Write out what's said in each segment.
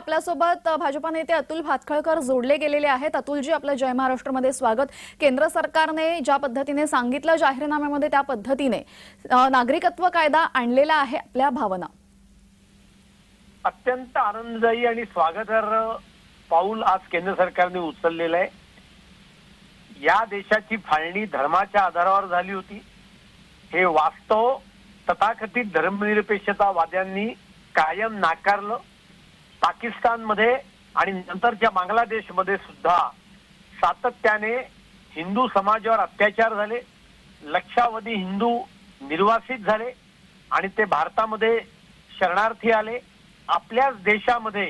आपल्यासोबत भाजपा नेते अतुल भातखळकर जोडले गेलेले आहेत। अतुलजी, आपलं जय महाराष्ट्रमध्ये स्वागत। केंद्र सरकारने ज्या पद्धतीने सांगितलं जाहीरनाम्यामध्ये त्या पद्धतीने नागरिकत्व कायदा आणलेला आहे, आपल्या भावना? अत्यंत आनंददायी आणि स्वागतार्ह पाऊल आज केंद्र सरकारने उचललेलं आहे। या देशाची फाळणी धर्माच्या आधारावर झाली होती, हे वास्तव तथाकथित धर्मनिरपेक्षतावाद्यांनी कायम नाकारलं। पाकिस्तानमध्ये आणि नंतरच्या बांगलादेशमध्ये सुद्धा सातत्याने हिंदू समाजावर अत्याचार झाले, लक्षावधी हिंदू निर्वासित झाले आणि ते भारतामध्ये शरणार्थी आले। आपल्याच देशामध्ये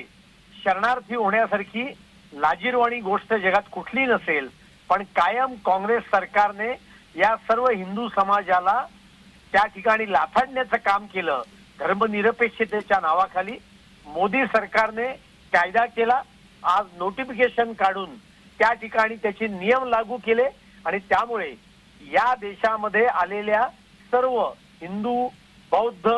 शरणार्थी होण्यासारखी लाजिरवाणी गोष्ट जगात कुठली नसेल, पण कायम काँग्रेस सरकारने या सर्व हिंदू समाजाला त्या ठिकाणी लाथाडण्याचं काम केलं। धर्मनिरपेक्षतेच्या नावाखाली मोदी सरकारने कायदा केला, आज नोटिफिकेशन काढून त्या ठिकाणी त्याचे नियम लागू केले आणि त्यामुळे या देशामध्ये आलेल्या सर्व हिंदू बौद्ध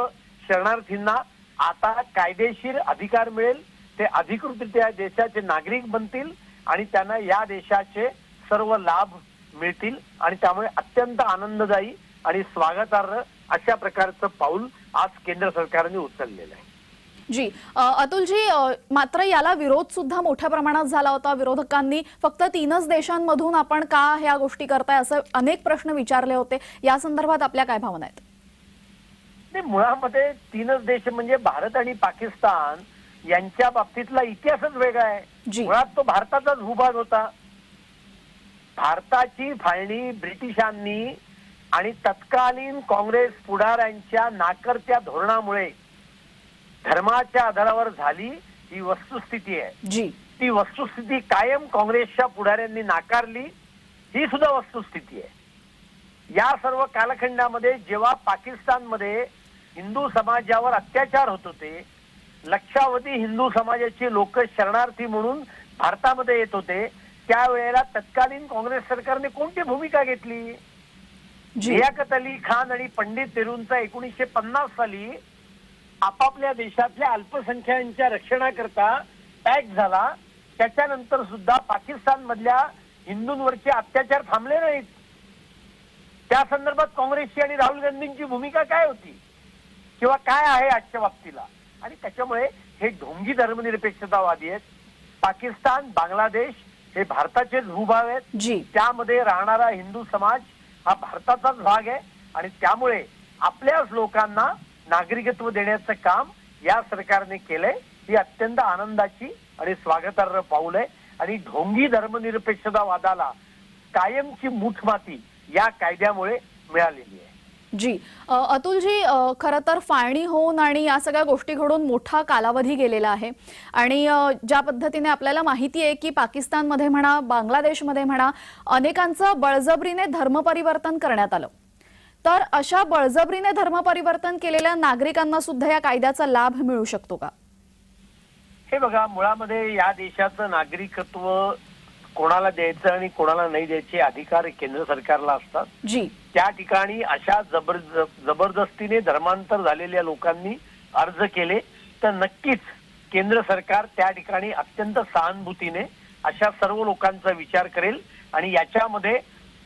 शरणार्थींना आता कायदेशीर अधिकार मिळेल। ते अधिकृतरित्या देशाचे नागरिक बनतील आणि त्यांना या देशाचे सर्व लाभ मिळतील आणि त्यामुळे अत्यंत आनंददायी आणि स्वागतार्ह अशा प्रकारचं पाऊल आज केंद्र सरकारने उचललेलं आहे। जी अतुलजी, मात्र याला विरोध सुद्धा मोठ्या प्रमाणात झाला होता। विरोधकांनी फक्त 3च देशांमधून आपण का ह्या गोष्टी करताय असं अनेक प्रश्न विचारले होते। या संदर्भात आपल्या काय भावना आहेत? मुळामध्ये 3च देश म्हणजे भारत आणि पाकिस्तान यांच्या बाबतीतला इतिहासच वेगळा आहे। मुळात तो भारताचाच भूभाग होता। भारताची फाळणी ब्रिटिशांनी आणि तत्कालीन काँग्रेस पुढाऱ्यांच्या नाकर्त्या धोरणामुळे धर्माच्या आधारावर झाली, ही वस्तुस्थिती आहे। ती वस्तुस्थिती कायम काँग्रेसच्या पुढाऱ्यांनी नाकारली, ही सुद्धा वस्तुस्थिती आहे। या सर्व कालखंडामध्ये जेव्हा पाकिस्तानमध्ये हिंदू समाजावर अत्याचार होत होते, लक्षावधी हिंदू समाजाचे लोक शरणार्थी म्हणून भारतामध्ये येत होते, त्यावेळेला तत्कालीन काँग्रेस सरकारने कोणती भूमिका घेतली? लियाकत अली खान आणि पंडित नेहरूंचा 1950 साली आपापल्या देशातल्या अल्पसंख्याकांच्या रक्षणाकरता ऍक्ट झाला। त्याच्यानंतर सुद्धा पाकिस्तान मधल्या हिंदूंवरचे अत्याचार थांबले नाहीत। त्या संदर्भात काँग्रेसची आणि राहुल गांधींची भूमिका काय होती किंवा काय आहे आजच्या बाबतीला? आणि त्याच्यामुळे हे ढोंगी धर्मनिरपेक्षतावादी आहेत। पाकिस्तान बांगलादेश हे भारताचेच भूभाग आहेत, त्यामध्ये राहणारा हिंदू समाज हा भारताचाच भाग आहे आणि त्यामुळे आपल्याच लोकांना नागरिकत्व देण्याचं काम या सरकारने केलंय। ही अत्यंत आनंदाची आणि स्वागतार्ह पाऊल आहे आणि ढोंगी धर्मनिरपेक्षतावादाला कायमची मूठमाती या कायद्यामुळे मिळालेली आहे। जी अतुलजी, खरं तर फाळणी होऊन आणि या सगळ्या गोष्टी घडून मोठा कालावधी गेलेला आहे आणि ज्या पद्धतीने आपल्याला माहिती आहे की पाकिस्तानमध्ये म्हणा बांगलादेशमध्ये म्हणा अनेकांचं बळजबरीने धर्मपरिवर्तन करण्यात आलं, तर अशा बळजबरीने धर्मपरिवर्तन केलेल्या नागरिकांना सुद्धा या कायद्याचा लाभ मिळू शकतो का? हे बघा, मुळामध्ये या देशाचं नागरिकत्व कोणाला द्यायचं आणि कोणाला नाही द्यायचे अधिकार केंद्र सरकारला असतात। त्या ठिकाणी अशा जबरदस्तीने धर्मांतर झालेल्या लोकांनी अर्ज केले तर नक्कीच केंद्र सरकार त्या ठिकाणी अत्यंत सहानुभूतीने अशा सर्व लोकांचा विचार करेल आणि याच्यामध्ये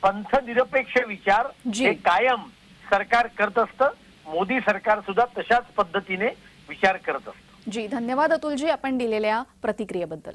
पंथनिरपेक्ष विचार हे कायम सरकार करत असतं। मोदी सरकार सुद्धा तशाच पद्धतीने विचार करत असतं। धन्यवाद अतुलजी, आपण दिलेल्या प्रतिक्रियेबद्दल।